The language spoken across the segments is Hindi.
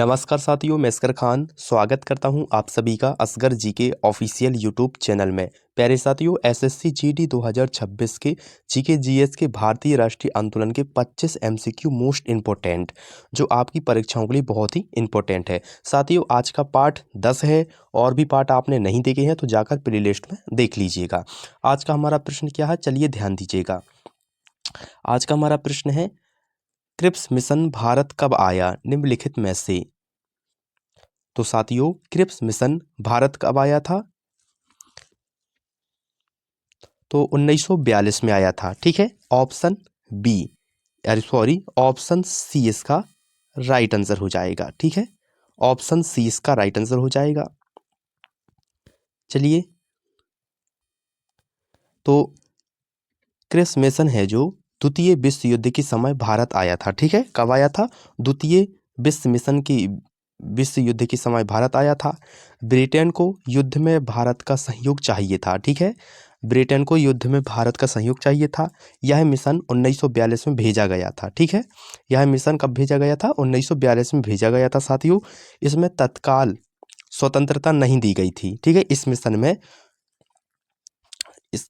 नमस्कार साथियों, मैं असगर खान स्वागत करता हूं आप सभी का असगर जी के ऑफिशियल यूट्यूब चैनल में। प्यारे साथियों, एसएससी जीडी 2026 के जीके जीएस के भारतीय राष्ट्रीय आंदोलन के 25 एमसीक्यू मोस्ट इम्पोर्टेंट जो आपकी परीक्षाओं के लिए बहुत ही इम्पोर्टेंट है। साथियों, आज का पार्ट 10 है। और भी पार्ट आपने नहीं देखे हैं तो जाकर प्लेलिस्ट में देख लीजिएगा। आज का हमारा प्रश्न क्या है, चलिए ध्यान दीजिएगा। आज का हमारा प्रश्न है, क्रिप्स मिशन भारत कब आया निम्नलिखित में से। तो साथियों, क्रिप्स मिशन भारत कब आया था? तो 1942 में आया था। ठीक है, ऑप्शन बी, ऑप्शन सी इसका राइट आंसर हो जाएगा। ठीक है, ऑप्शन सी इसका राइट आंसर हो जाएगा। चलिए, तो क्रिप्स मिशन है जो द्वितीय विश्व युद्ध के समय भारत आया था। ठीक है, कब आया था? द्वितीय विश्व युद्ध के समय भारत आया था। ब्रिटेन को युद्ध में भारत का सहयोग चाहिए था। ठीक है, ब्रिटेन को युद्ध में भारत का सहयोग चाहिए था। यह मिशन 1942 में भेजा गया था। ठीक है, यह मिशन कब भेजा गया था? 1942 में भेजा गया था। साथियों, इसमें तत्काल स्वतंत्रता नहीं दी गई थी। ठीक है, इस मिशन में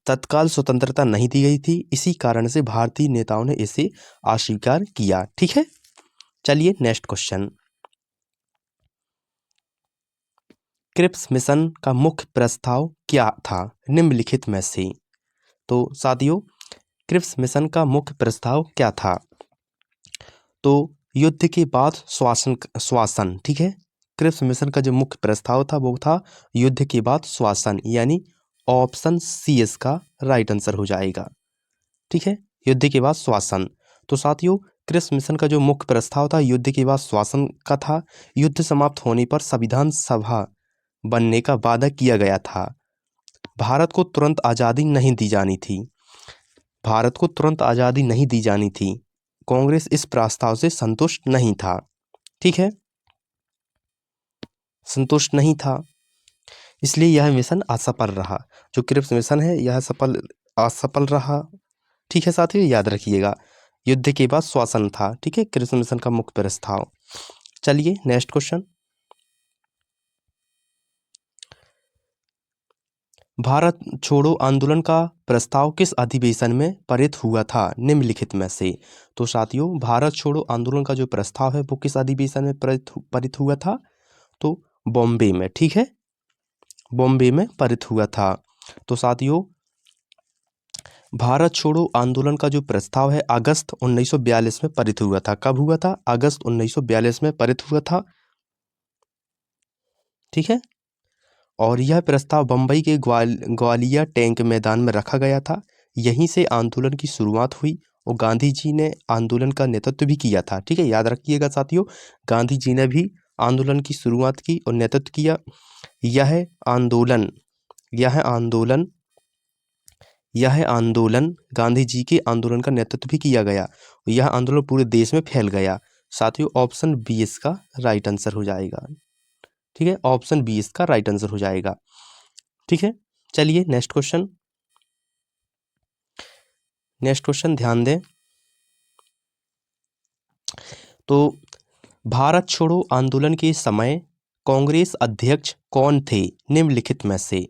तत्काल स्वतंत्रता नहीं दी गई थी। इसी कारण से भारतीय नेताओं ने इसे अस्वीकार किया। ठीक है, चलिए नेक्स्ट क्वेश्चन। क्रिप्स मिशन का मुख्य प्रस्ताव क्या था निम्नलिखित में से। तो साथियों, क्रिप्स मिशन का मुख्य प्रस्ताव क्या था? तो युद्ध के बाद श्वासन। ठीक है, क्रिप्स मिशन का जो मुख्य प्रस्ताव था वो था युद्ध के बाद श्वासन, यानी ऑप्शन सी इसका राइट आंसर हो जाएगा। ठीक है, युद्ध के बाद श्वासन। तो साथियों, क्रिप्स मिशन का जो मुख्य प्रस्ताव था युद्ध के बाद श्वासन का था। युद्ध समाप्त होने पर संविधान सभा बनने का वादा किया गया था। भारत को तुरंत आज़ादी नहीं दी जानी थी। भारत को तुरंत आज़ादी नहीं दी जानी थी। कांग्रेस इस प्रस्ताव से संतुष्ट नहीं था। ठीक है, संतुष्ट नहीं था, इसलिए यह मिशन असफल रहा। जो क्रिप्स मिशन है यह असफल रहा। ठीक है साथियों, याद रखिएगा, युद्ध के बाद श्वासन था। ठीक है, क्रिप्स मिशन का मुख्य प्रस्ताव। चलिए नेक्स्ट क्वेश्चन। भारत छोड़ो आंदोलन का प्रस्ताव किस अधिवेशन में पारित हुआ था निम्नलिखित में से। तो साथियों, भारत छोड़ो आंदोलन का जो प्रस्ताव है वो किस अधिवेशन में पारित हुआ था? तो बॉम्बे में। ठीक है, बॉम्बे में पारित हुआ था। तो साथियों, भारत छोड़ो आंदोलन का जो प्रस्ताव है अगस्त 1942 में पारित हुआ था। कब हुआ था? अगस्त 1942 में पारित हुआ था। ठीक है, और यह प्रस्ताव बम्बई के ग्वालियर टैंक मैदान में रखा गया था। यहीं से आंदोलन की शुरुआत हुई और गांधी जी ने आंदोलन का नेतृत्व भी किया था। ठीक है, याद रखिएगा साथियों, गांधी जी ने भी आंदोलन की शुरुआत की और नेतृत्व किया। यह आंदोलन यह आंदोलन यह आंदोलन गांधी जी के आंदोलन का नेतृत्व भी किया गया। यह आंदोलन पूरे देश में फैल गया। साथियों, ऑप्शन बी इसका राइट आंसर हो जाएगा। ठीक है, ऑप्शन बी इसका राइट आंसर हो जाएगा। ठीक है, चलिए नेक्स्ट क्वेश्चन। ध्यान दें। तो भारत छोड़ो आंदोलन के समय कांग्रेस अध्यक्ष कौन थे निम्नलिखित में से।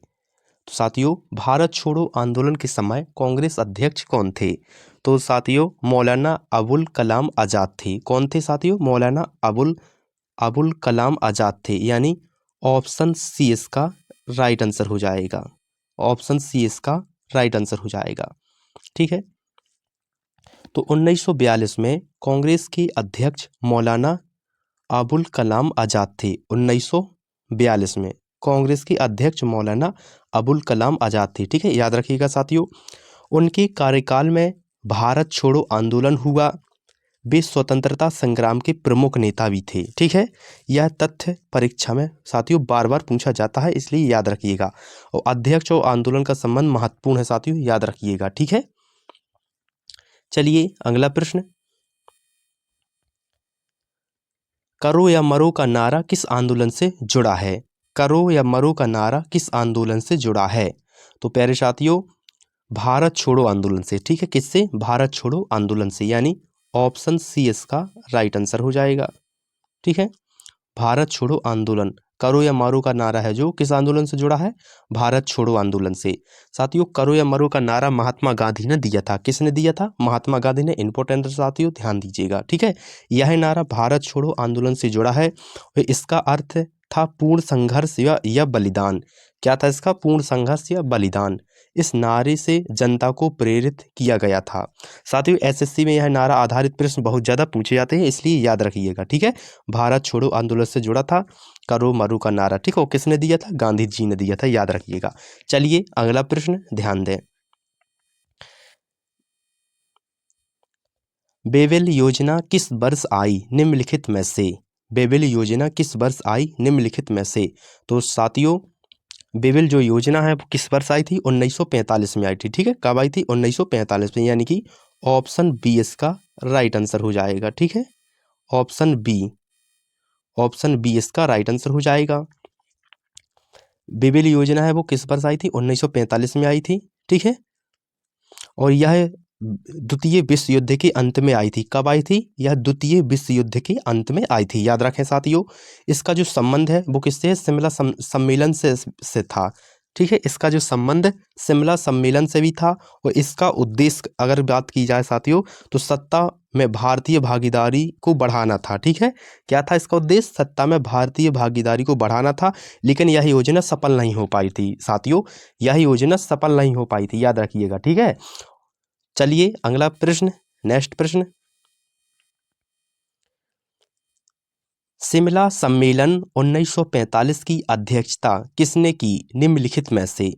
तो साथियों, भारत छोड़ो आंदोलन के समय कांग्रेस अध्यक्ष कौन थे? तो साथियों, मौलाना अबुल कलाम आज़ाद थे। कौन थे साथियों? मौलाना अबुल कलाम आज़ाद थे, यानी ऑप्शन सी इसका राइट आंसर हो जाएगा। ऑप्शन सी इसका राइट आंसर हो जाएगा। ठीक है, तो 1942 में कांग्रेस के अध्यक्ष मौलाना अबुल कलाम आज़ाद थे। 1942 में कांग्रेस के अध्यक्ष मौलाना अबुल कलाम आज़ाद थे। ठीक है, याद रखिएगा साथियों, उनके कार्यकाल में भारत छोड़ो आंदोलन हुआ। वे स्वतंत्रता संग्राम के प्रमुख नेता भी थे। ठीक है, यह तथ्य परीक्षा में साथियों बार बार पूछा जाता है, इसलिए याद रखिएगा। और अध्यक्ष और आंदोलन का संबंध महत्वपूर्ण है साथियों, याद रखिएगा। ठीक है, चलिए अगला प्रश्न। करो या मरो का नारा किस आंदोलन से जुड़ा है? करो या मरो का नारा किस आंदोलन से जुड़ा है? तो प्यारे साथियों, भारत छोड़ो आंदोलन से। ठीक है, किससे? भारत छोड़ो आंदोलन से, यानी ऑप्शन सी इसका राइट आंसर हो जाएगा। ठीक है, भारत छोड़ो आंदोलन, करो या मारो का नारा है जो किस आंदोलन से जुड़ा है? भारत छोड़ो आंदोलन से। साथियों, करो या मरो का नारा महात्मा गांधी ने दिया था। किसने दिया था? महात्मा गांधी ने। इंपॉर्टेंट साथियों, ध्यान दीजिएगा, ठीक है। यह नारा भारत छोड़ो आंदोलन से जुड़ा है। इसका अर्थ था पूर्ण संघर्ष या बलिदान। क्या था इसका? पूर्ण संघर्ष या बलिदान। इस नारे से जनता को प्रेरित किया गया था। साथियों, एसएससी में यह नारा आधारित प्रश्न बहुत ज़्यादा पूछे जाते हैं, इसलिए याद रखिएगा, ठीक है। भारत छोड़ो आंदोलन से जुड़ा था करो मरो का नारा, ठीक है। वो किसने दिया था? गांधी जी ने दिया था, याद रखिएगा। चलिए अगला प्रश्न ध्यान दें। बेबेल योजना किस वर्ष आई निम्नलिखित में से? बेबेल योजना किस वर्ष आई निम्नलिखित में से? तो साथियों, बेबेल जो योजना है वो किस वर्ष आई थी? 1945 में आई थी, ठीक है। कब आई थी? 1945 में, यानी कि ऑप्शन बी इसका राइट आंसर हो जाएगा, ठीक है। ऑप्शन बी इसका राइट आंसर हो जाएगा। बेबेल योजना है वो किस वर्ष आई थी? 1945 में आई थी, ठीक है। और यह द्वितीय विश्व युद्ध के अंत में आई थी। कब आई थी? यह द्वितीय विश्व युद्ध के अंत में आई थी, याद रखें साथियों। इसका जो संबंध है वो किससे है? शिमला सम्मेलन से था, ठीक है। इसका जो संबंध शिमला सम्मेलन से भी था। और इसका उद्देश्य अगर बात की जाए साथियों, तो सत्ता में भारतीय भागीदारी को बढ़ाना था, ठीक है। क्या था इसका उद्देश्य? सत्ता में भारतीय भागीदारी को बढ़ाना था। लेकिन यह योजना सफल नहीं हो पाई थी साथियों, यह योजना सफल नहीं हो पाई थी, याद रखिएगा, ठीक है। चलिए अगला प्रश्न, नेक्स्ट प्रश्न। शिमला सम्मेलन 1945 की अध्यक्षता किसने की निम्नलिखित में से?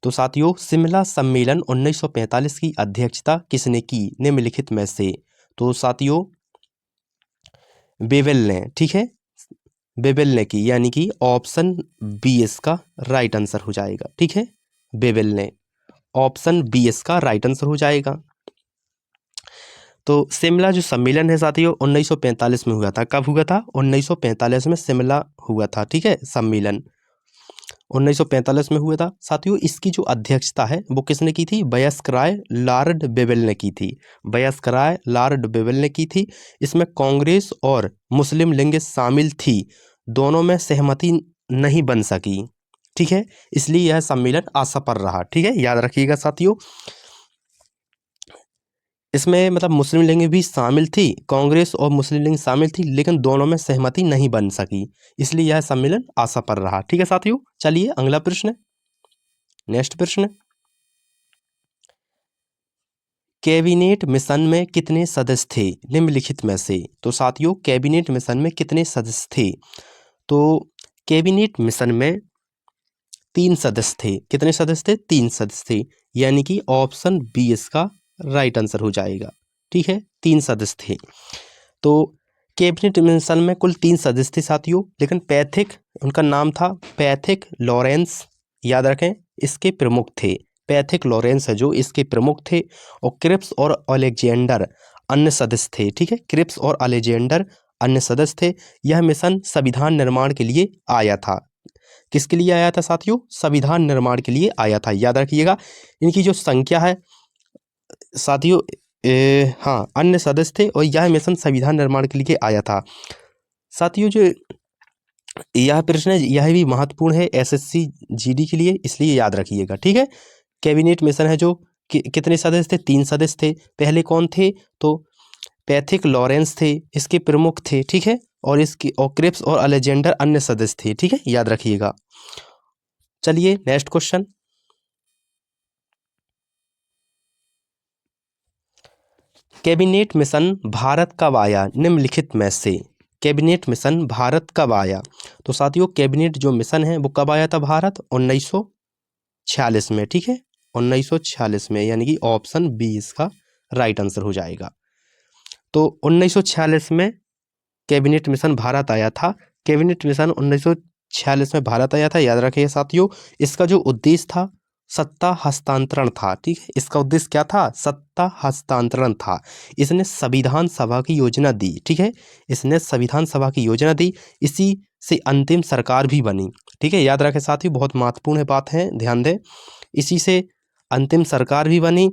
तो साथियों, शिमला सम्मेलन 1945 की अध्यक्षता किसने की निम्नलिखित में से? तो साथियों, बेबेल ने, ठीक है। बेबेल ने की, यानी कि ऑप्शन बी इसका राइट आंसर हो जाएगा, ठीक है। बेबेल ने, ऑप्शन बी इसका राइट आंसर हो जाएगा। तो शिमला जो सम्मेलन है साथियों 1945 में हुआ था। कब हुआ था? 1945 में शिमला हुआ था, ठीक है। सम्मेलन 1945 में हुआ था साथियों। इसकी जो अध्यक्षता है वो किसने की थी? वयस्क राय लॉर्ड बेबेल ने की थी। वयस्क राय लॉर्ड बेबेल ने की थी। इसमें कांग्रेस और मुस्लिम लीग शामिल थी, दोनों में सहमति नहीं बन सकी, ठीक है। इसलिए यह सम्मेलन असफल रहा, ठीक है, याद रखिएगा साथियों। इसमें मतलब मुस्लिम लीग भी शामिल थी, कांग्रेस और मुस्लिम लीग शामिल थी, लेकिन दोनों में सहमति नहीं बन सकी, इसलिए यह सम्मेलन असफल रहा, ठीक है साथियों। चलिए अगला प्रश्न, नेक्स्ट प्रश्न। कैबिनेट मिशन में कितने सदस्य थे निम्नलिखित में से? तो साथियों, कैबिनेट मिशन में कितने सदस्य थे? तो कैबिनेट मिशन में 3 सदस्य थे। कितने सदस्य थे? 3 सदस्य थे, यानी कि ऑप्शन बी इसका राइट आंसर हो जाएगा, ठीक है। 3 सदस्य थे। तो कैबिनेट मिशन में कुल 3 सदस्य थे साथियों, लेकिन पैथिक, उनका नाम था पैथिक लॉरेंस, याद रखें, इसके प्रमुख थे। पैथिक लॉरेंस है जो इसके प्रमुख थे। और क्रिप्स और अलेक्जेंडर अन्य सदस्य थे, ठीक है। क्रिप्स और अलेक्जेंडर अन्य सदस्य थे। यह मिशन संविधान निर्माण के लिए आया था। किसके लिए आया था साथियों? संविधान निर्माण के लिए आया था, याद रखिएगा। इनकी जो संख्या है साथियों, हाँ, अन्य सदस्य थे और यह मिशन संविधान निर्माण के लिए आया था साथियों। जो यह प्रश्न है यह भी महत्वपूर्ण है एसएससी जीडी के लिए, इसलिए याद रखिएगा, ठीक है। कैबिनेट मिशन है जो कितने सदस्य थे? 3 सदस्य थे। पहले कौन थे? तो पैथिक लॉरेंस थे, इसके प्रमुख थे, ठीक है। और इसके और क्रिप्स और अलेक्जेंडर अन्य सदस्य थे, ठीक है, याद रखिएगा। चलिए next question. Cabinet mission Bharat कब आया निम्नलिखित में से? कैबिनेट मिशन भारत कब आया? तो साथियों, कैबिनेट जो मिशन है वो कब आया था भारत? 1946 में, ठीक है, 1946 में, यानी कि ऑप्शन बी इसका राइट आंसर हो जाएगा। तो 1946 में कैबिनेट मिशन भारत आया था। कैबिनेट मिशन 1946 में भारत आया था, याद रखिए साथियों। इसका जो उद्देश्य था सत्ता हस्तांतरण था, ठीक है। इसका उद्देश्य क्या था? सत्ता हस्तांतरण था। इसने संविधान सभा की योजना दी, ठीक है, इसने संविधान सभा की योजना दी। इसी से अंतिम सरकार भी बनी, ठीक है, याद रखें साथियों, बहुत महत्वपूर्ण बात है, ध्यान दें। इसी से अंतिम सरकार भी बनी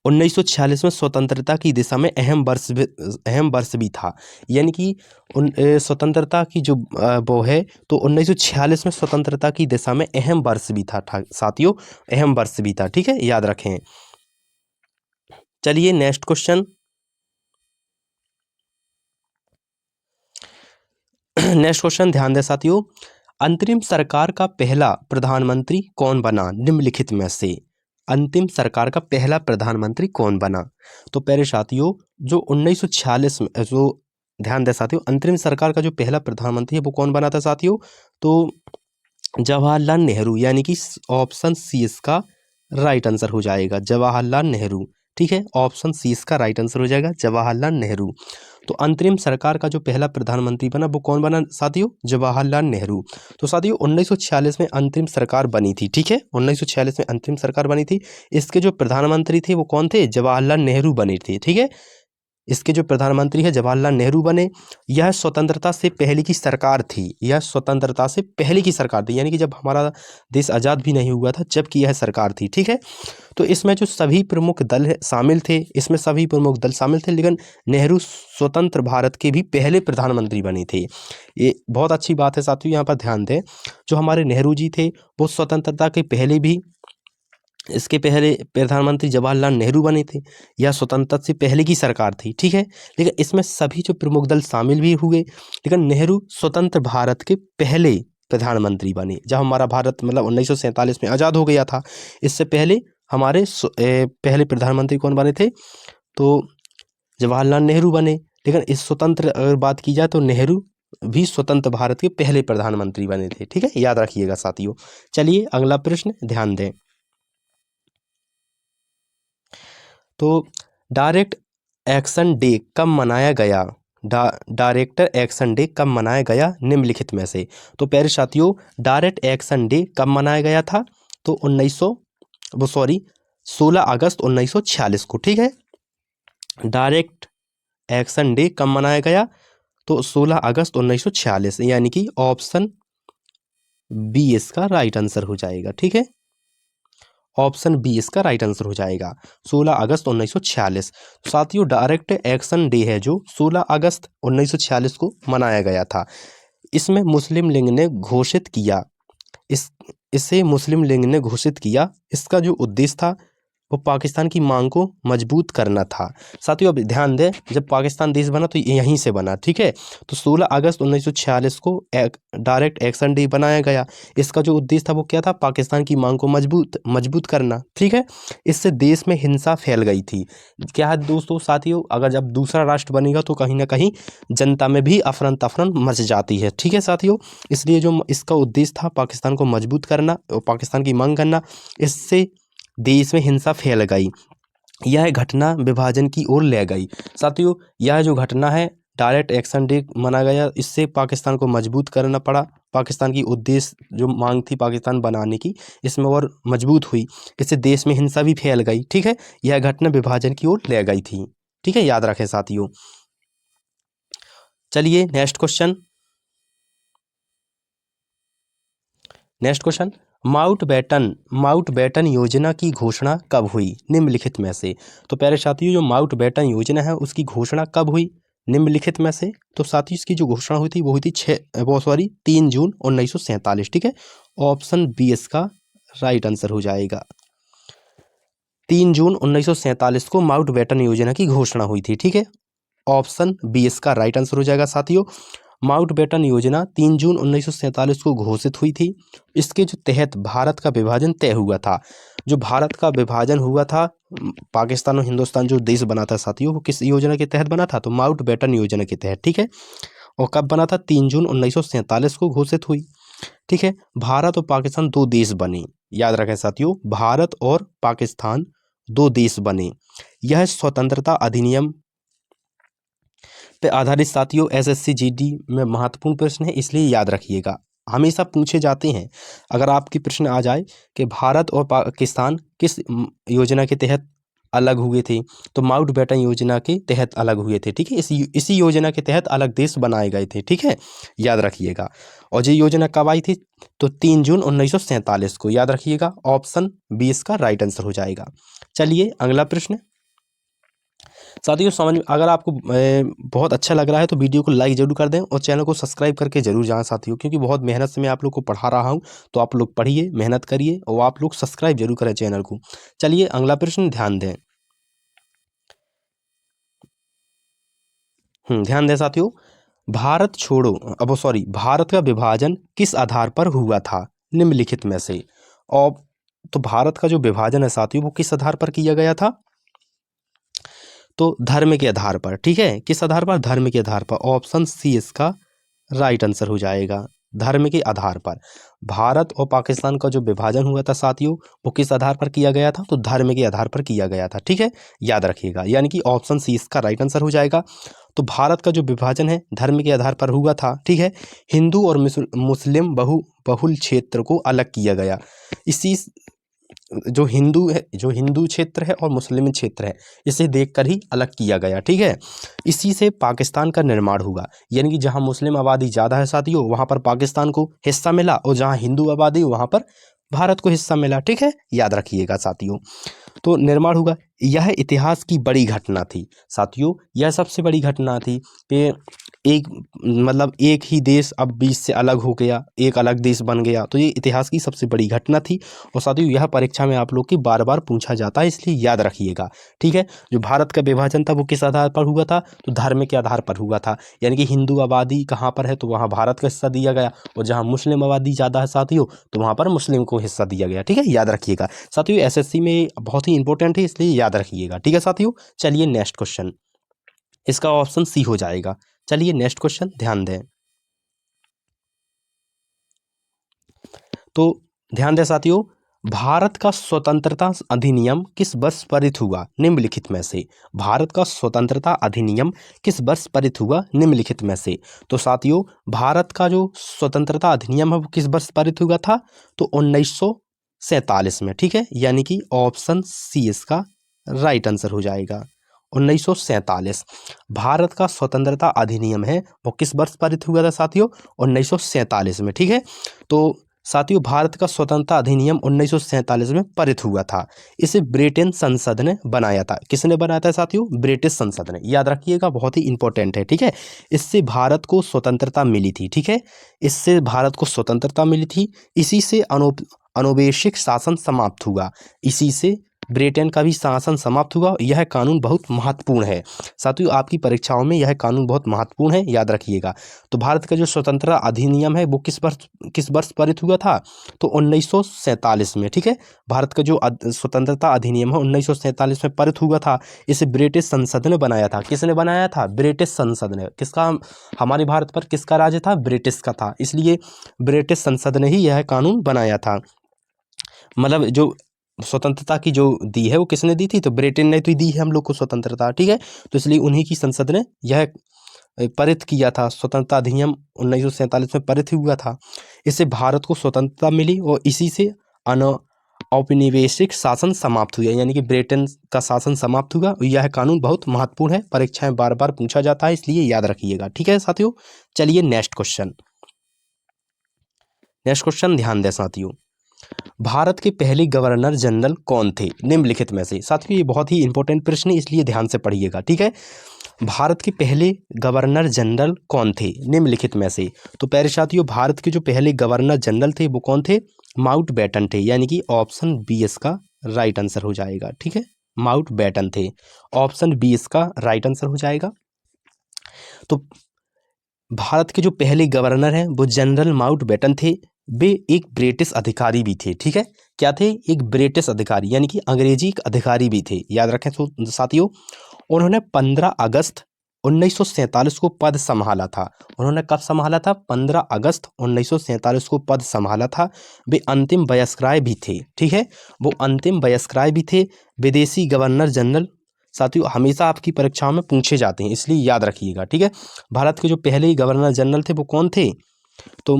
1946 में स्वतंत्रता की दिशा में अहम वर्ष भी था। यानी कि स्वतंत्रता की जो वो है, तो 1946 में स्वतंत्रता की दिशा में अहम वर्ष भी था साथियों, अहम वर्ष भी था। ठीक है, याद रखें। चलिए नेक्स्ट क्वेश्चन। नेक्स्ट क्वेश्चन ध्यान दें साथियों, अंतरिम सरकार का पहला प्रधानमंत्री कौन बना निम्नलिखित में से? अंतिम सरकार का पहला प्रधानमंत्री कौन बना? तो पहले साथियों जो 1946 में जो, ध्यान दें साथियों, अंतरिम सरकार का जो पहला प्रधानमंत्री है वो कौन बना था साथियों? तो जवाहरलाल नेहरू, यानी कि ऑप्शन सी इसका राइट आंसर हो जाएगा, जवाहरलाल नेहरू। ठीक है, ऑप्शन सी इसका राइट आंसर हो जाएगा, जवाहरलाल नेहरू। तो अंतरिम सरकार का जो पहला प्रधानमंत्री बना वो कौन बना साथियों? जवाहरलाल नेहरू। तो साथियों 1946 में अंतरिम सरकार बनी थी। ठीक है, 1946 में अंतरिम सरकार बनी थी। इसके जो प्रधानमंत्री थे वो कौन थे? जवाहरलाल नेहरू बने थे। ठीक है, इसके जो प्रधानमंत्री है जवाहरलाल नेहरू बने। यह स्वतंत्रता से पहले की सरकार थी, यह स्वतंत्रता से पहले की सरकार थी, यानी कि जब हमारा देश आज़ाद भी नहीं हुआ था जबकि यह सरकार थी। ठीक है, तो इसमें जो सभी प्रमुख दल शामिल थे, इसमें सभी प्रमुख दल शामिल थे, लेकिन नेहरू स्वतंत्र भारत के भी पहले प्रधानमंत्री बने थे। ये बहुत अच्छी बात है साथियों, यहाँ पर ध्यान दें, जो हमारे नेहरू जी थे वो स्वतंत्रता के पहले भी, इसके पहले प्रधानमंत्री जवाहरलाल नेहरू बने थे। यह स्वतंत्रता से पहले की सरकार थी। ठीक है, लेकिन इसमें सभी जो प्रमुख दल शामिल भी हुए, लेकिन नेहरू स्वतंत्र भारत के पहले प्रधानमंत्री बने। जब हमारा भारत मतलब 1947 में आज़ाद हो गया था, इससे पहले हमारे पहले प्रधानमंत्री कौन बने थे? तो जवाहरलाल नेहरू बने। लेकिन इस स्वतंत्र अगर बात की जाए तो नेहरू भी स्वतंत्र भारत के पहले प्रधानमंत्री बने थे। ठीक है, याद रखिएगा साथियों। चलिए अगला प्रश्न ध्यान दें। तो डायरेक्ट एक्शन डे कब मनाया गया? डायरेक्टर एक्शन डे कब मनाया गया निम्नलिखित में से? तो पहले साथियों डायरेक्ट एक्शन डे कब मनाया गया था? तो 16 अगस्त 1946 को। ठीक है, डायरेक्ट एक्शन डे कब मनाया गया? तो 16 अगस्त 1946, यानी कि ऑप्शन बी इसका राइट आंसर हो जाएगा। ठीक है, ऑप्शन बी इसका राइट आंसर हो जाएगा, 16 अगस्त 1946। साथियों डायरेक्ट एक्शन डे है जो 16 अगस्त 1946 को मनाया गया था। इसमें मुस्लिम लीग ने घोषित किया, इसे मुस्लिम लीग ने घोषित किया। इसका जो उद्देश्य था वो पाकिस्तान की मांग को मजबूत करना था। साथियों अब ध्यान दें, जब पाकिस्तान देश बना तो यहीं से बना। ठीक है, तो 16 अगस्त 1946 को डायरेक्ट एक्शन डे बनाया गया। इसका जो उद्देश्य था वो क्या था? पाकिस्तान की मांग को मजबूत करना। ठीक है, इससे देश में हिंसा फैल गई थी। क्या है दोस्तों साथियों, अगर जब दूसरा राष्ट्र बनेगा तो कहीं ना कहीं जनता में भी अफरन तफरन मच जाती है। ठीक है साथियों, इसलिए जो इसका उद्देश्य था पाकिस्तान को मजबूत करना और पाकिस्तान की मांग करना, इससे देश में हिंसा फैल गई। यह घटना विभाजन की ओर ले गई। साथियों यह जो घटना है डायरेक्ट एक्शन डे माना गया, इससे पाकिस्तान को मजबूत करना पड़ा। पाकिस्तान की उद्देश्य जो मांग थी पाकिस्तान बनाने की, इसमें और मजबूत हुई। इससे देश में हिंसा भी फैल गई। ठीक है, यह घटना विभाजन की ओर ले गई थी। ठीक है, याद रखें साथियों। चलिए नेक्स्ट क्वेश्चन। माउंटबेटन योजना की घोषणा कब हुई निम्नलिखित में से? तो पहले साथियों जो माउंटबेटन योजना है उसकी घोषणा कब हुई निम्नलिखित में से? तो साथियों इसकी जो घोषणा हुई थी वो हुई थी 3 जून 1947। ठीक है, ऑप्शन बी इसका राइट आंसर हो जाएगा, 3 जून 1947 को माउंटबेटन योजना की घोषणा हुई थी। ठीक है, ऑप्शन बी इसका राइट आंसर हो जाएगा साथियों। माउंटबेटन योजना 3 जून 1947 को घोषित हुई थी। इसके जो तहत भारत का विभाजन तय हुआ था। जो भारत का विभाजन हुआ था, पाकिस्तान और हिंदुस्तान जो देश बना था साथियों, वो किस योजना के तहत बना था? तो माउंटबेटन योजना के तहत। ठीक है, और कब बना था? 3 जून 1947 को घोषित हुई। ठीक है, भारत और पाकिस्तान दो देश बने। याद रखें साथियों, भारत और पाकिस्तान दो देश बने। यह स्वतंत्रता अधिनियम पे आधारित साथियों एसएससी जीडी में महत्वपूर्ण प्रश्न है, इसलिए याद रखिएगा। हमेशा पूछे जाते हैं। अगर आपके प्रश्न आ जाए कि भारत और पाकिस्तान किस योजना के तहत अलग हुए थे, तो माउंटबेटन योजना के तहत अलग हुए थे। ठीक है, इसी योजना के तहत अलग देश बनाए गए थे। ठीक है, याद रखिएगा। और ये योजना कब आई थी? तो 3 जून 1947 को। याद रखिएगा, ऑप्शन बी इसका राइट आंसर हो जाएगा। चलिए अगला प्रश्न। साथियों समझ अगर आपको बहुत अच्छा लग रहा है तो वीडियो को लाइक जरूर कर दें और चैनल को सब्सक्राइब करके जरूर जाएं साथियों, क्योंकि बहुत मेहनत से मैं आप लोग को पढ़ा रहा हूं। तो आप लोग पढ़िए, मेहनत करिए और आप लोग सब्सक्राइब जरूर करें चैनल को। चलिए अगला प्रश्न ध्यान दें। ध्यान दें साथियों, भारत छोड़ो अब सॉरी भारत का विभाजन किस आधार पर हुआ था निम्नलिखित में से। और तो भारत का जो विभाजन है साथियों वो किस आधार पर किया गया था, तो धर्म के आधार पर। ठीक है, किस आधार पर, धर्म के आधार पर। ऑप्शन सी इसका राइट आंसर हो जाएगा, धर्म के आधार पर। भारत और पाकिस्तान का जो विभाजन हुआ था साथियों वो किस आधार पर किया गया था, तो धर्म के आधार पर किया गया था। ठीक है, याद रखिएगा, यानी कि ऑप्शन सी इसका राइट आंसर हो जाएगा। तो भारत का जो विभाजन है धर्म के आधार पर हुआ था। ठीक है, हिंदू और मुस्लिम बहुल क्षेत्र को अलग किया गया। इसी जो हिंदू है, जो हिंदू क्षेत्र है और मुस्लिम क्षेत्र है, इसे देखकर ही अलग किया गया। ठीक है, इसी से पाकिस्तान का निर्माण हुआ, यानी कि जहां मुस्लिम आबादी ज़्यादा है साथियों वहां पर पाकिस्तान को हिस्सा मिला और जहां हिंदू आबादी वहां पर भारत को हिस्सा मिला। ठीक है, याद रखिएगा साथियों। तो निर्माण हुआ, यह इतिहास की बड़ी घटना थी साथियों, यह सबसे बड़ी घटना थी कि एक मतलब एक ही देश अब बीच से अलग हो गया, एक अलग देश बन गया। तो ये इतिहास की सबसे बड़ी घटना थी और साथियों यह परीक्षा में आप लोग की बार बार पूछा जाता है, इसलिए याद रखिएगा। ठीक है, जो भारत का विभाजन था वो किस आधार पर हुआ था, तो धर्म के आधार पर हुआ था, यानी कि हिंदू आबादी कहाँ पर है तो वहाँ भारत का हिस्सा दिया गया, और जहाँ मुस्लिम आबादी ज़्यादा है साथियों तो वहाँ पर मुस्लिम को हिस्सा दिया गया। ठीक है, याद रखिएगा साथियों, एसएससी में बहुत ही इंपॉर्टेंट है इसलिए याद रखिएगा। ठीक है साथियों, चलिए नेक्स्ट क्वेश्चन, इसका ऑप्शन सी हो जाएगा। चलिए नेक्स्ट क्वेश्चन ध्यान दें। तो ध्यान दें साथियों, भारत का स्वतंत्रता अधिनियम किस वर्ष पारित हुआ निम्नलिखित में से। भारत का स्वतंत्रता अधिनियम किस वर्ष पारित हुआ निम्नलिखित में से। तो साथियों भारत का जो स्वतंत्रता अधिनियम है वो किस वर्ष पारित हुआ था, तो 1947 में। ठीक है, यानी कि ऑप्शन सी इसका राइट आंसर हो जाएगा, 1947। भारत का स्वतंत्रता अधिनियम है वो किस वर्ष पारित हुआ था साथियों, 1947 में। ठीक है, तो साथियों भारत का स्वतंत्रता अधिनियम 1947 में पारित हुआ था। इसे ब्रिटेन संसद ने बनाया था। किसने बनाया था साथियों, ब्रिटिश संसद ने, याद रखिएगा, बहुत ही इंपॉर्टेंट है। ठीक है, इससे भारत को स्वतंत्रता मिली थी। ठीक है, इससे भारत को स्वतंत्रता मिली थी, इसी से अनौपनिवेशिक शासन समाप्त हुआ, इसी से ब्रिटेन का भी शासन समाप्त हुआ। यह कानून बहुत महत्वपूर्ण है साथियों, आपकी परीक्षाओं में यह कानून बहुत महत्वपूर्ण है, याद रखिएगा। तो भारत का जो स्वतंत्रता अधिनियम है वो किस वर्ष पारित हुआ था, तो 1947 में। ठीक है, भारत का जो स्वतंत्रता अधिनियम है 1947 में पारित हुआ था। इसे ब्रिटिश संसद ने बनाया था। किसने बनाया था, ब्रिटिश संसद ने। किसका, हमारे भारत पर किसका राज्य था, ब्रिटिश का था, इसलिए ब्रिटिश संसद ने ही यह कानून बनाया था। मतलब जो स्वतंत्रता की जो दी है वो किसने दी थी, तो ब्रिटेन ने तो दी है हम लोग को स्वतंत्रता। ठीक है, तो इसलिए उन्हीं की संसद ने यह पारित किया था, स्वतंत्रता अधिनियम 1947 में पारित हुआ था। इससे भारत को स्वतंत्रता मिली और इसी से औपनिवेशिक शासन समाप्त हुआ, यानी कि ब्रिटेन का शासन समाप्त हुआ। यह कानून बहुत महत्वपूर्ण है, परीक्षाएं बार बार पूछा जाता है, इसलिए याद रखिएगा। ठीक है साथियों, चलिए नेक्स्ट क्वेश्चन, नेक्स्ट क्वेश्चन ध्यान दें साथियों। भारत के पहले गवर्नर जनरल कौन थे निम्नलिखित में से। साथियों ये बहुत ही इंपॉर्टेंट प्रश्न है, इसलिए ध्यान से पढ़िएगा। ठीक है, भारत के पहले गवर्नर जनरल कौन थे निम्नलिखित में से। तो पहले साथियों भारत के जो पहले गवर्नर जनरल थे वो कौन थे, माउंटबेटन थे, यानी कि ऑप्शन बी इसका राइट आंसर हो जाएगा। ठीक है, माउंटबेटन थे, ऑप्शन बी इसका राइट आंसर हो जाएगा। तो भारत के जो पहले गवर्नर हैं वो जनरल माउंटबेटन थे, वे एक ब्रिटिश अधिकारी भी थे। ठीक है, क्या थे, एक ब्रिटिश अधिकारी, यानी कि अंग्रेजी अधिकारी भी थे, याद रखें साथियों। उन्होंने 15 अगस्त 1947 को पद संभाला था। उन्होंने कब संभाला था, 15 अगस्त 1947 को पद संभाला था। वे अंतिम वयस्कराय भी थे। ठीक है, वो अंतिम वयस्कराय भी थे। विदेशी गवर्नर जनरल साथियों हमेशा आपकी परीक्षाओं में पूछे जाते हैं, इसलिए याद रखिएगा। ठीक है, भारत के जो पहले गवर्नर जनरल थे वो कौन थे, तो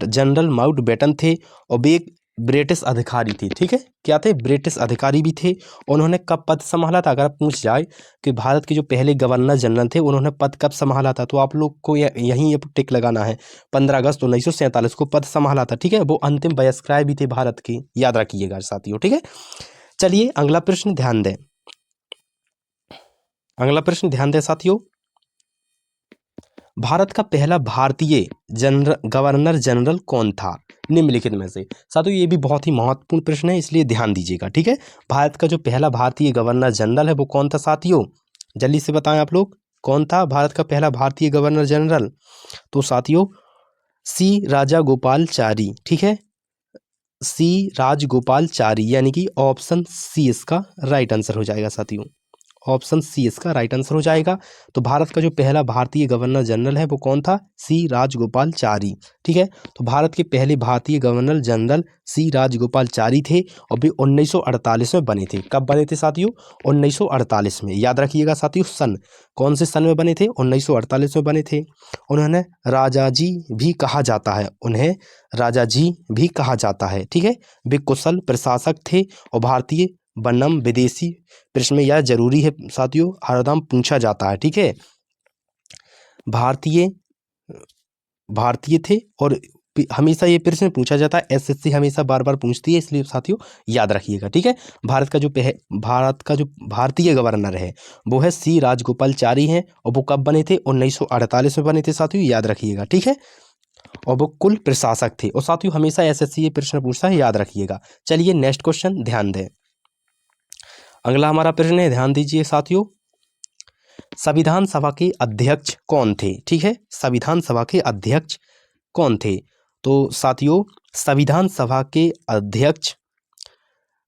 जनरल माउंटबेटन थे और वे एक ब्रिटिश अधिकारी थे। ठीक है, क्या थे, ब्रिटिश अधिकारी भी थे। उन्होंने कब पद संभाला था, अगर पूछ जाए कि भारत के जो पहले गवर्नर जनरल थे उन्होंने पद कब संभाला था, तो आप लोग को यहीं ये टिक लगाना है, 15 अगस्त 1947 को पद संभाला था। ठीक है, वो अंतिम वयस्कराय भी थे भारत के, याद रखिएगा साथियों। ठीक है, चलिए अगला प्रश्न ध्यान दें। अगला प्रश्न ध्यान दें साथियों, भारत का पहला भारतीय गवर्नर जनरल कौन था निम्नलिखित में से। साथियों ये भी बहुत ही महत्वपूर्ण प्रश्न है, इसलिए ध्यान दीजिएगा, ठीक है। भारत का जो पहला भारतीय गवर्नर जनरल है वो कौन था साथियों, जल्दी से बताएं आप लोग, कौन था भारत का पहला भारतीय गवर्नर जनरल। तो साथियों सी राजागोपालचारी, ठीक है, सी राजगोपालचारी, यानी कि ऑप्शन सी इसका राइट आंसर हो जाएगा साथियों, ऑप्शन सी इसका राइट आंसर हो जाएगा। तो भारत का जो पहला भारतीय गवर्नर जनरल है वो कौन था, सी राजगोपालचारी, ठीक है। तो भारत के पहले भारतीय गवर्नर जनरल सी राजगोपालचारी थे और वे 1948 में बने थे। कब बने थे साथियों, 1948 में, याद रखिएगा साथियों सन, कौन से सन में बने थे, 1948 में बने थे। उन्हें राजा जी भी कहा जाता है, उन्हें राजा जी भी कहा जाता है, ठीक है। वे कुशल प्रशासक थे और भारतीय बनाम विदेशी प्रश्न में यह जरूरी है साथियों, हरदम पूछा जाता है, ठीक है। भारतीय थे और हमेशा ये प्रश्न पूछा जाता है, एसएससी हमेशा बार बार पूछती है, इसलिए साथियों याद रखिएगा, ठीक है। भारत का जो भारतीय गवर्नर है वो है सी राजगोपालचारी हैं और वो कब बने थे, 1948 में बने थे साथियों, याद रखिएगा, ठीक है। और वो कुल प्रशासक थे, और साथियों हमेशा एसएससी ये प्रश्न पूछता है, याद रखिएगा। चलिए नेक्स्ट क्वेश्चन ध्यान दें, अगला हमारा प्रश्न है, ध्यान दीजिए साथियों, संविधान सभा के अध्यक्ष कौन थे, ठीक है, संविधान सभा के अध्यक्ष कौन थे। तो साथियों संविधान सभा के अध्यक्ष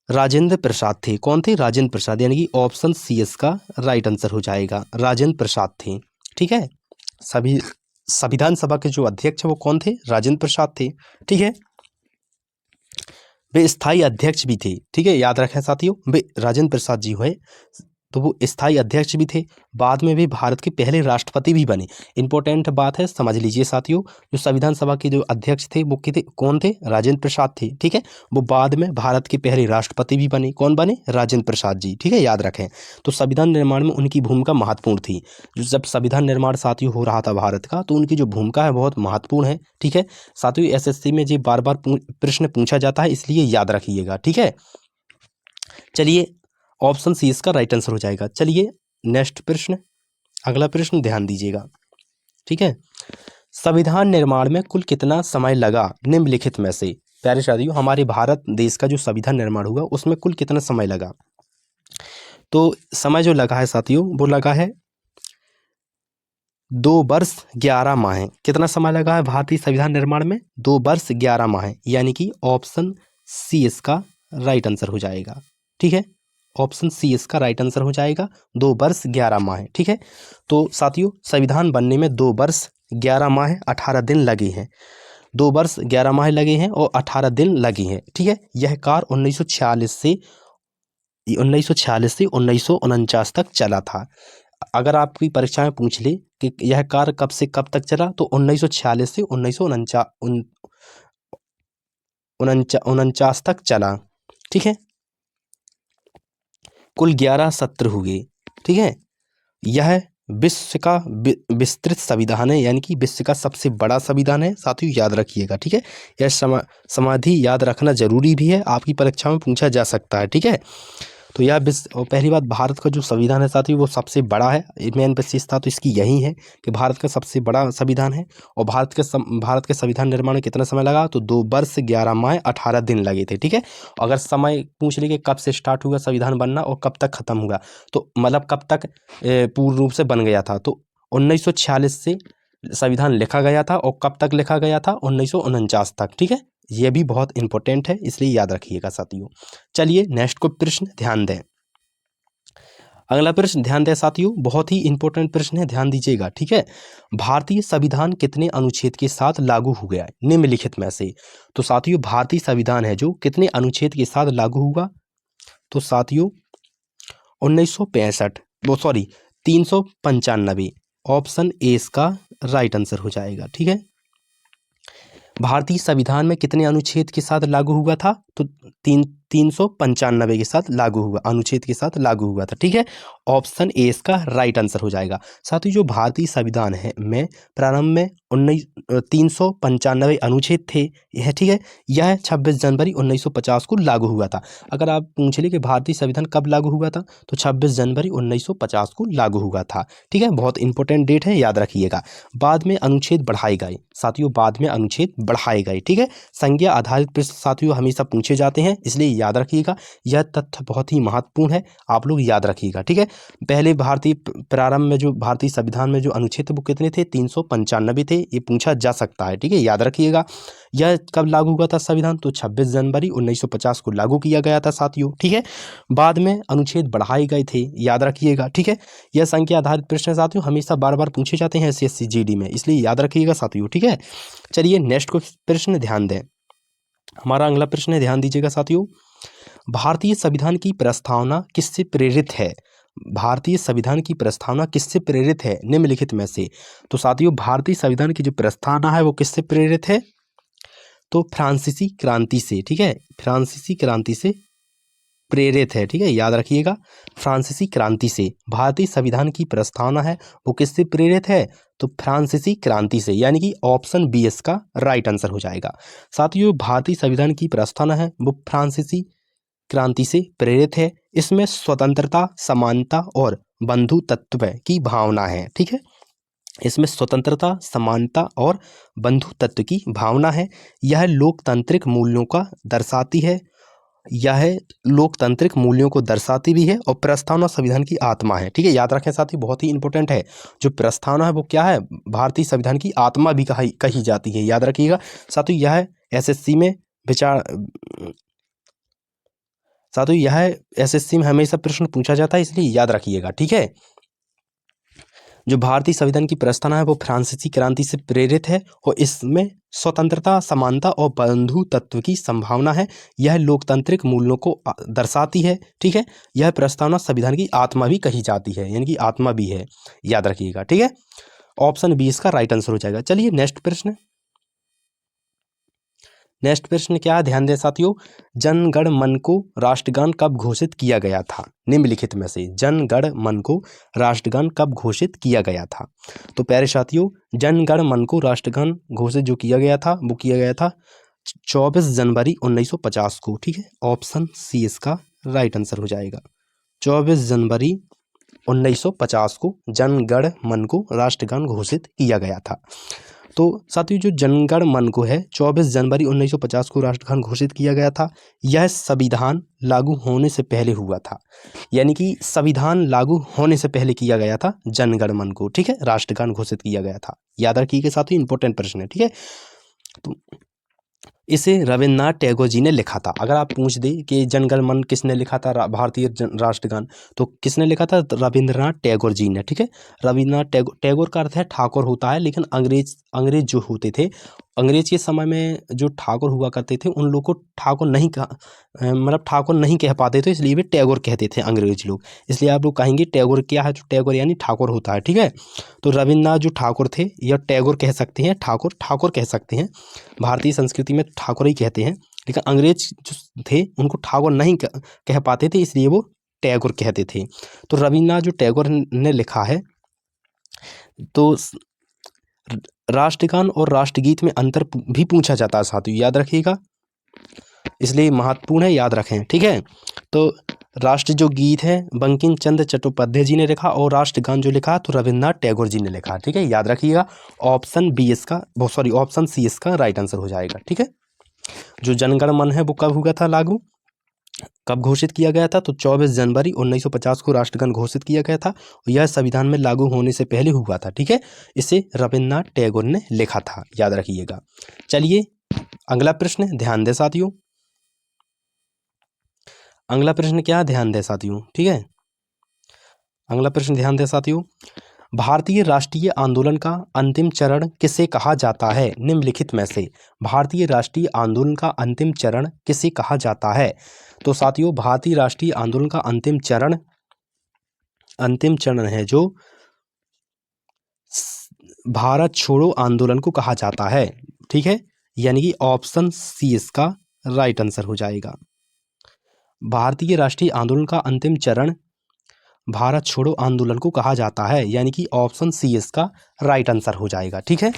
राजेंद्र प्रसाद थे, कौन थे, राजेंद्र प्रसाद, यानी कि ऑप्शन सी इसका राइट आंसर हो जाएगा, राजेंद्र प्रसाद थे, ठीक है। सभी संविधान सभा के जो अध्यक्ष वो कौन थे, राजेंद्र प्रसाद थे, ठीक है। वे स्थायी अध्यक्ष भी थे, ठीक है, याद रखें साथियों, वे राजेंद्र प्रसाद जी हुए तो वो स्थायी अध्यक्ष भी थे, बाद में वे भारत के पहले राष्ट्रपति भी बने। इंपॉर्टेंट बात है, समझ लीजिए साथियों, जो संविधान सभा के जो अध्यक्ष थे वो कौन थे, राजेंद्र प्रसाद थे, ठीक है। वो बाद में भारत के पहले राष्ट्रपति भी बने, कौन बने, राजेंद्र प्रसाद जी, ठीक है, याद रखें। तो संविधान निर्माण में उनकी भूमिका महत्वपूर्ण थी, जो जब संविधान निर्माण साथियों हो रहा था भारत का, तो उनकी जो भूमिका है बहुत महत्वपूर्ण है, ठीक है। साथियों एसएससी में जो बार बार प्रश्न पूछा जाता है, इसलिए याद रखिएगा, ठीक है। चलिए ऑप्शन सी इसका राइट आंसर हो जाएगा। चलिए नेक्स्ट प्रश्न, अगला प्रश्न ध्यान दीजिएगा, ठीक है। संविधान निर्माण में कुल कितना समय लगा निम्नलिखित में से। प्यारे साथियों हमारे भारत देश का जो संविधान निर्माण हुआ उसमें कुल कितना समय लगा। तो समय जो लगा है साथियों वो लगा है 2 वर्ष 11 माह। कितना समय लगा है भारतीय संविधान निर्माण में, 2 वर्ष 11 माह, यानी कि ऑप्शन सी इसका राइट आंसर हो जाएगा, ठीक है। ऑप्शन सी इसका राइट आंसर हो जाएगा, 2 वर्ष 11 माह, ठीक है। तो साथियों संविधान बनने में 2 वर्ष 11 माह 18 दिन लगे हैं, 2 वर्ष 11 माह लगे हैं और 18 दिन लगे हैं, ठीक है। यह कार्य 1946 से 1949 तक चला था। अगर आपकी परीक्षा में पूछ ले कि यह कार्य कब से कब तक चला, तो 1946 से 1949 तक चला, ठीक है। कुल 11 सत्र हुए, ठीक है। यह विश्व का विस्तृत संविधान है, यानी कि विश्व का सबसे बड़ा संविधान है साथियों, याद रखिएगा, ठीक है। यह समाधि याद रखना जरूरी भी है, आपकी परीक्षा में पूछा जा सकता है, ठीक है। तो यह और पहली बात, भारत का जो संविधान है साथियों वो सबसे बड़ा है, मेन विशेषता तो इसकी यही है कि भारत का सबसे बड़ा संविधान है। और भारत के संविधान निर्माण में कितना समय लगा, तो 2 वर्ष 11 माह 18 दिन लगे थे, ठीक है। अगर समय पूछ ले कि कब से स्टार्ट हुआ संविधान बनना और कब तक खत्म हुआ, तो मतलब कब तक पूर्ण रूप से बन गया था, तो 1946 से संविधान लिखा गया था और कब तक लिखा गया था, 1949 तक, ठीक है। यह भी बहुत इंपॉर्टेंट है, इसलिए याद रखिएगा साथियों। चलिए नेक्स्ट को प्रश्न ध्यान दें, अगला प्रश्न ध्यान दें साथियों, बहुत ही इंपॉर्टेंट प्रश्न है, ध्यान दीजिएगा, ठीक है। भारतीय संविधान कितने अनुच्छेद के साथ लागू हो गया है निम्नलिखित में से। तो साथियों भारतीय संविधान है जो कितने अनुच्छेद के साथ लागू हुआ, तो साथियों 395, ऑप्शन ए इसका राइट आंसर हो जाएगा, ठीक है। भारतीय संविधान में कितने अनुच्छेद के साथ लागू हुआ था, तो 395 के साथ लागू हुआ, अनुच्छेद के साथ लागू हुआ था। ठीक है, ऑप्शन ए इसका राइट आंसर हो जाएगा। साथ ही जो भारतीय संविधान है में प्रारंभ में 395 अनुच्छेद थे, यह ठीक है, यह 26 जनवरी 1950 को लागू हुआ था। अगर आप पूछ ले कि भारतीय संविधान कब लागू हुआ था, तो 26 जनवरी 1950 को लागू हुआ था। ठीक है, बहुत इंपॉर्टेंट डेट है, याद रखिएगा। बाद में अनुच्छेद बढ़ाए गए साथियों, बाद में अनुच्छेद बढ़ाए गए। ठीक है, संज्ञा आधारित प्रश्न साथियों हमेशा पूछे जाते हैं, इसलिए याद रखिएगा, यह तथ्य बहुत ही महत्वपूर्ण है, आप लोग याद रखिएगा। ठीक है, पहले भारतीय प्रारंभ में जो भारतीय संविधान में जो अनुच्छेद थे वो कितने थे, 395 थे, ये पूछा जा सकता है। ठीक है, याद रखिएगा। यह कब लागू हुआ था संविधान, तो 26 जनवरी 1950 को लागू किया गया था साथियों। ठीक है, बाद में अनुच्छेद बढ़ाए गए थे, याद रखिएगा। ठीक है, यह संख्या आधारित प्रश्न साथियों हमेशा बार बार पूछे जाते हैं SSC GD में, इसलिए याद रखिएगा साथियों। ठीक है, चलिए नेक्स्ट को प्रश्न ध्यान दें। हमारा अगला प्रश्न है, ध्यान दीजिएगा साथियों, भारतीय संविधान की प्रस्तावना किससे प्रेरित है? भारतीय संविधान की प्रस्तावना किससे प्रेरित है निम्नलिखित में से? तो साथियों भारतीय संविधान की जो प्रस्तावना है वो किससे प्रेरित है, तो फ्रांसीसी क्रांति से। ठीक है, फ्रांसीसी क्रांति से प्रेरित है। ठीक है, याद रखिएगा, फ्रांसीसी क्रांति से भारतीय संविधान की प्रस्तावना है वो किससे प्रेरित है, तो फ्रांसीसी क्रांति से, यानी कि ऑप्शन बी इसका राइट आंसर हो जाएगा। साथियों भारतीय संविधान की प्रस्तावना है वो फ्रांसीसी क्रांति से प्रेरित है। इसमें स्वतंत्रता, समानता और बंधु तत्व की भावना है। ठीक है, इसमें स्वतंत्रता, समानता और बंधु तत्व की भावना है। यह लोकतांत्रिक मूल्यों का दर्शाती है, यह लोकतांत्रिक मूल्यों को दर्शाती भी है, और प्रस्तावना संविधान की आत्मा है। ठीक है, याद रखें साथी, बहुत ही इंपॉर्टेंट है, जो प्रस्तावना है वो क्या है, भारतीय संविधान की आत्मा भी कही जाती है, याद रखिएगा साथियों। यह SSC में विचार साथियों, यह SSC में हमेशा प्रश्न पूछा जाता है, इसलिए याद रखिएगा। ठीक है, जो भारतीय संविधान की प्रस्तावना है वो फ्रांसीसी क्रांति से प्रेरित है, और इसमें स्वतंत्रता, समानता और बंधु तत्व की संभावना है। यह लोकतांत्रिक मूल्यों को दर्शाती है। ठीक है, यह प्रस्तावना संविधान की आत्मा भी कही जाती है, यानी कि आत्मा भी है, याद रखिएगा। ठीक है, ऑप्शन बी इसका राइट आंसर हो जाएगा। चलिए नेक्स्ट प्रश्न, नेक्स्ट प्रश्न क्या है, ध्यान दें साथियों, जन गण मन को राष्ट्रगान कब घोषित किया गया था? निम्नलिखित में से जन गण मन को राष्ट्रगान कब घोषित किया गया था? तो प्यारे साथियों, जन गण मन को राष्ट्रगान घोषित जो किया गया था वो किया गया था 24 जनवरी 1950 को। ठीक है, ऑप्शन सी इसका राइट आंसर हो जाएगा। 24 जनवरी 1950 को जन गण मन को राष्ट्रगान घोषित किया गया था। तो साथियों जो जनगण मन को है 24 जनवरी 1950 को राष्ट्रगान घोषित किया गया था, यह संविधान लागू होने से पहले हुआ था, यानी कि संविधान लागू होने से पहले किया गया था जनगण मन को। ठीक है, राष्ट्रगान घोषित किया गया था, याद रखिएगा साथियों, इंपॉर्टेंट प्रश्न है। ठीक है, तो इसे रविन्द्रनाथ टैगोर जी ने लिखा था। अगर आप पूछ दे कि जनगण मन किसने लिखा था, भारतीय राष्ट्रगान, तो किसने लिखा था, रविन्द्रनाथ टैगोर जी ने। ठीक है, रविन्द्रनाथ टैगोर, टैगोर का अर्थ है ठाकुर होता है, लेकिन अंग्रेज जो होते थे, अंग्रेज के समय में जो ठाकुर हुआ करते थे उन लोग को ठाकुर नहीं कहा, मतलब ठाकुर नहीं कह पाते थे, इसलिए वे टैगोर कहते थे अंग्रेज लोग। इसलिए आप लोग कहेंगे टैगोर क्या है, तो टैगोर यानी ठाकुर होता है। ठीक है, तो रविन्द्रनाथ जो ठाकुर थे या टैगोर कह सकते हैं, ठाकुर कह सकते हैं, भारतीय संस्कृति में ठाकुर ही कहते हैं, लेकिन अंग्रेज जो थे उनको ठाकुर नहीं कह पाते थे, इसलिए वो टैगोर कहते थे। तो रविन्द्रनाथ जो टैगोर ने लिखा है, तो राष्ट्रगान और राष्ट्रगीत में अंतर भी पूछा जाता है साथियों, याद रखिएगा, इसलिए महत्वपूर्ण है, याद रखें। ठीक है, तो राष्ट्र जो गीत है बंकिम चंद्र चट्टोपाध्याय जी ने लिखा, और राष्ट्रगान जो लिखा तो रविन्द्रनाथ टैगोर जी ने लिखा। ठीक है, याद रखिएगा, ऑप्शन बी इसका ऑप्शन सी इसका राइट आंसर हो जाएगा। ठीक है, जो जनगण मन है वो कब हुआ था लागू, कब घोषित किया गया था, तो 24 जनवरी 1950 को राष्ट्रगान घोषित किया गया था, और यह संविधान में लागू होने से पहले हुआ था। ठीक है, इसे रविन्द्रनाथ टैगोर ने लिखा था, याद रखिएगा। चलिए अगला प्रश्न ध्यान दें साथियों, अगला प्रश्न क्या, ध्यान दें साथियों। ठीक है, अगला प्रश्न ध्यान दें साथियों, भारतीय राष्ट्रीय आंदोलन का अंतिम चरण किसे कहा जाता है? निम्नलिखित में से भारतीय राष्ट्रीय आंदोलन का अंतिम चरण किसे कहा जाता है? तो साथियों भारतीय राष्ट्रीय आंदोलन का अंतिम चरण है जो भारत छोड़ो आंदोलन को कहा जाता है। ठीक है, यानी कि ऑप्शन सी इसका राइट आंसर हो जाएगा। भारतीय राष्ट्रीय आंदोलन का अंतिम चरण भारत छोड़ो आंदोलन को कहा जाता है, यानी कि ऑप्शन सी इसका राइट आंसर हो जाएगा। ठीक है,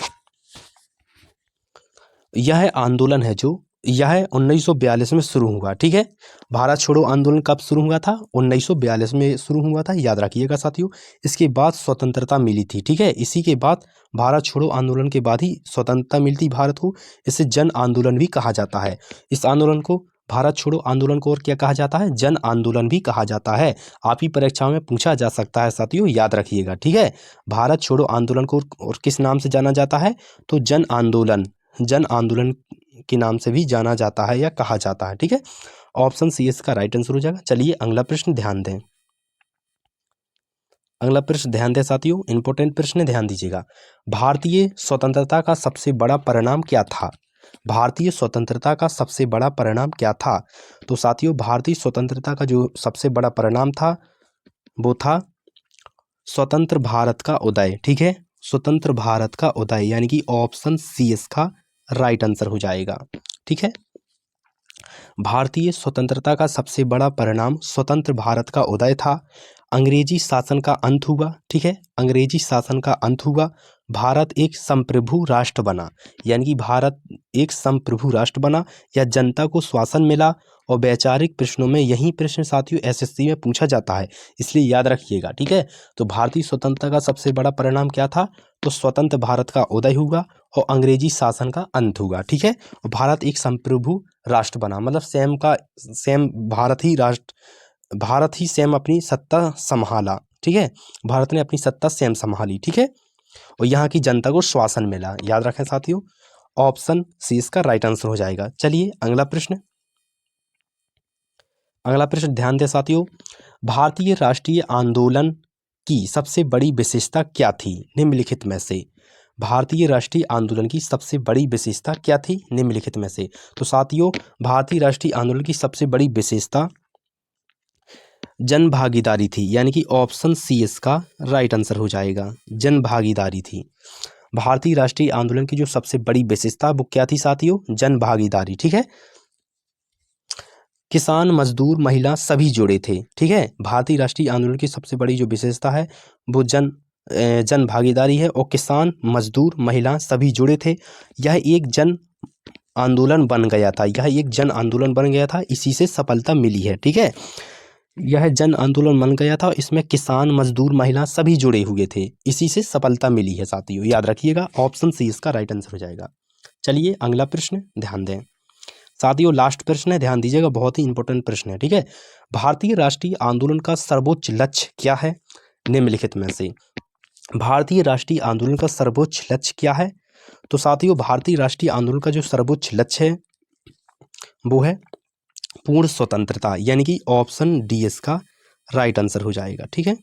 यह आंदोलन है जो यह 1942 में शुरू हुआ। ठीक है, भारत छोड़ो आंदोलन कब शुरू हुआ था? 1942 में शुरू हुआ था, याद रखिएगा साथियों। इसके बाद स्वतंत्रता मिली थी। ठीक है, इसी के बाद भारत छोड़ो आंदोलन के बाद ही स्वतंत्रता मिलती भारत को। इसे जन आंदोलन भी कहा जाता है। इस आंदोलन को, भारत छोड़ो आंदोलन को और क्या कहा जाता है? जन आंदोलन भी कहा जाता है। आप ही परीक्षाओं में पूछा जा सकता है साथियों, याद रखिएगा। ठीक है, भारत छोड़ो आंदोलन को और किस नाम से जाना जाता है? तो जन आंदोलन के नाम से भी जाना जाता है या कहा जाता है। ठीक है, ऑप्शन सी इसका राइट आंसर हो जाएगा। चलिए अगला प्रश्न ध्यान दें। अगला प्रश्न ध्यान दें साथियों, इंपॉर्टेंट प्रश्न है, ध्यान दीजिएगा। भारतीय स्वतंत्रता का सबसे बड़ा परिणाम क्या था? भारतीय स्वतंत्रता का सबसे बड़ा परिणाम क्या था? तो साथियों, भारतीय स्वतंत्रता का जो सबसे बड़ा परिणाम था वो था स्वतंत्र भारत का उदय। ठीक है, स्वतंत्र भारत का उदय, यानी कि ऑप्शन सी इसका राइट आंसर हो जाएगा। ठीक है, भारतीय स्वतंत्रता का सबसे बड़ा परिणाम स्वतंत्र भारत का उदय था। अंग्रेजी शासन का अंत हुआ। ठीक है, अंग्रेजी शासन का अंत हुआ। भारत एक संप्रभु राष्ट्र बना, यानी कि भारत एक संप्रभु राष्ट्र बना, या जनता को शासन मिला। और वैचारिक प्रश्नों में यही प्रश्न साथियों एसएससी में पूछा जाता है, इसलिए याद रखिएगा। ठीक है, तो भारतीय स्वतंत्रता का सबसे बड़ा परिणाम क्या था? तो स्वतंत्र भारत का उदय हुआ और अंग्रेजी शासन का अंत हुआ। ठीक है, और भारत एक संप्रभु राष्ट्र बना, मतलब सेम भारत ही सेम अपनी सत्ता संभाला। ठीक है, भारत ने अपनी सत्ता सेम संभाली। ठीक है, और यहाँ की जनता को शासन मिला। याद रखें साथियों, ऑप्शन सी इसका राइट आंसर हो जाएगा। चलिए अगला प्रश्न ध्यान दें साथियों। भारतीय राष्ट्रीय आंदोलन की सबसे बड़ी विशेषता क्या थी निम्नलिखित में से? भारतीय राष्ट्रीय आंदोलन की सबसे बड़ी विशेषता क्या थी निम्नलिखित में से? तो साथियों, भारतीय राष्ट्रीय आंदोलन की सबसे बड़ी विशेषता जन भागीदारी थी, यानी कि ऑप्शन सी इसका राइट आंसर हो जाएगा। जन भागीदारी थी। भारतीय राष्ट्रीय आंदोलन की जो सबसे बड़ी विशेषता वो क्या थी साथियों? जन भागीदारी। ठीक है, किसान, मजदूर, महिला सभी जुड़े थे। ठीक है, भारतीय राष्ट्रीय आंदोलन की सबसे बड़ी जो विशेषता है वो जन भागीदारी है, और किसान, मजदूर, महिला सभी जुड़े थे। यह एक जन आंदोलन बन गया था, इसी से सफलता मिली है। ठीक है, यह जन आंदोलन बन गया था, इसमें किसान, मजदूर, महिला सभी जुड़े हुए थे, इसी से सफलता मिली है साथियों, याद रखिएगा। ऑप्शन सी इसका राइट आंसर हो जाएगा। चलिए अगला प्रश्न ध्यान दें साथियों, लास्ट प्रश्न है, ध्यान दीजिएगा, बहुत ही इंपॉर्टेंट प्रश्न है। ठीक है, भारतीय राष्ट्रीय आंदोलन का सर्वोच्च लक्ष्य क्या है निम्नलिखित में से? भारतीय राष्ट्रीय आंदोलन का सर्वोच्च लक्ष्य क्या है? तो साथियों, भारतीय राष्ट्रीय आंदोलन का जो सर्वोच्च लक्ष्य है वो है पूर्ण स्वतंत्रता, यानी कि ऑप्शन डी इसका राइट आंसर हो जाएगा। ठीक है,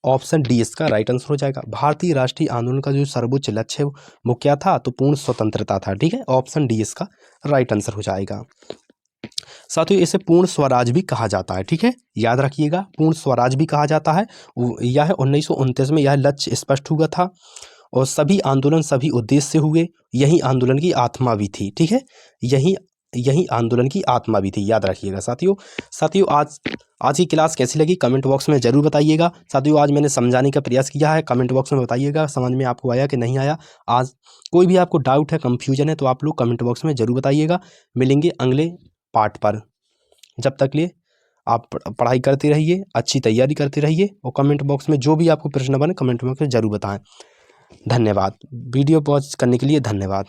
ऑप्शन डी इसका राइट आंसर हो जाएगा। भारतीय राष्ट्रीय आंदोलन का जो सर्वोच्च लक्ष्य है वो क्या था? तो पूर्ण स्वतंत्रता था। ठीक है, ऑप्शन डी इसका राइट आंसर हो जाएगा। साथियों, इसे पूर्ण स्वराज भी कहा जाता है। ठीक है, याद रखिएगा, पूर्ण स्वराज भी कहा जाता है। यह 1929 में यह लक्ष्य स्पष्ट हुआ था, और सभी आंदोलन सभी उद्देश्य से हुए। यही आंदोलन की आत्मा भी थी। ठीक है, यही आंदोलन की आत्मा भी थी, याद रखिएगा साथियों। आज की क्लास कैसी लगी कमेंट बॉक्स में जरूर बताइएगा साथियों। आज मैंने समझाने का प्रयास किया है, कमेंट बॉक्स में बताइएगा समझ में आपको आया कि नहीं आया। आज कोई भी आपको डाउट है, कंफ्यूजन है, तो आप लोग कमेंट बॉक्स में जरूर बताइएगा। मिलेंगे अगले पार्ट पर। जब तक लिए आप पढ़ाई करते रहिए, अच्छी तैयारी करते रहिए, और कमेंट बॉक्स में जो भी आपको प्रश्न बने कमेंट बॉक्स में जरूर बताएं। धन्यवाद। वीडियो वॉच करने के लिए धन्यवाद।